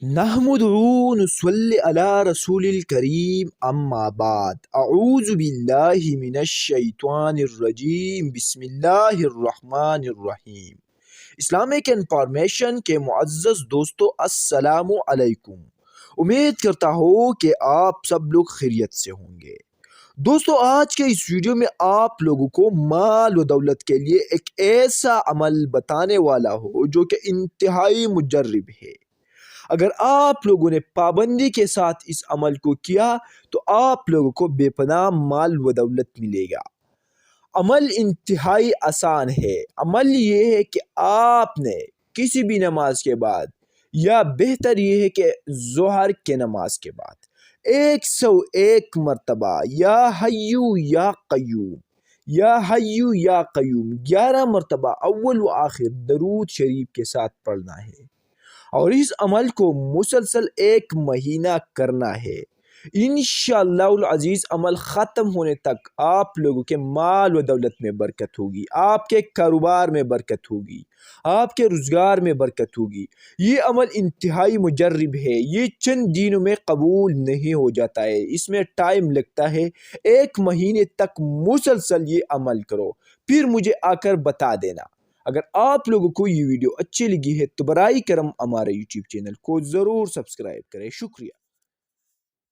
نحمدہ ونصلی علی رسول الکریم اما بعد اعوذ باللہ من الشیطان الرجیم بسم اللہ الرحمن الرحیم۔ اسلامک انفارمیشن کے معزز دوستو السلام علیکم۔ امید کرتا ہوں کہ آپ سب لوگ خیریت سے ہوں گے۔ دوستو آج کے اس ویڈیو میں آپ لوگوں کو مال و دولت کے لیے ایک ایسا عمل بتانے والا ہوں جو کہ انتہائی مجرب ہے۔ اگر آپ لوگوں نے پابندی کے ساتھ اس عمل کو کیا تو آپ لوگوں کو بے پناہ مال و دولت ملے گا۔ عمل انتہائی آسان ہے۔ عمل یہ ہے کہ آپ نے کسی بھی نماز کے بعد یا بہتر یہ ہے کہ ظہر کے نماز کے بعد 101 مرتبہ یا حیو یا قیوم یا حیو یا قیوم 11 مرتبہ اول و آخر درود شریف کے ساتھ پڑھنا ہے، اور اس عمل کو مسلسل 1 مہینہ کرنا ہے۔ انشاءاللہ العزیز عمل ختم ہونے تک آپ لوگوں کے مال و دولت میں برکت ہوگی، آپ کے کاروبار میں برکت ہوگی، آپ کے روزگار میں برکت ہوگی۔ یہ عمل انتہائی مجرب ہے، یہ چند دنوں میں قبول نہیں ہو جاتا ہے، اس میں ٹائم لگتا ہے۔ 1 مہینے تک مسلسل یہ عمل کرو، پھر مجھے آ کر بتا دینا۔ اگر آپ لوگوں کو یہ ویڈیو اچھی لگی ہے تو برائے کرم ہمارے یوٹیوب چینل کو ضرور سبسکرائب کریں۔ شکریہ۔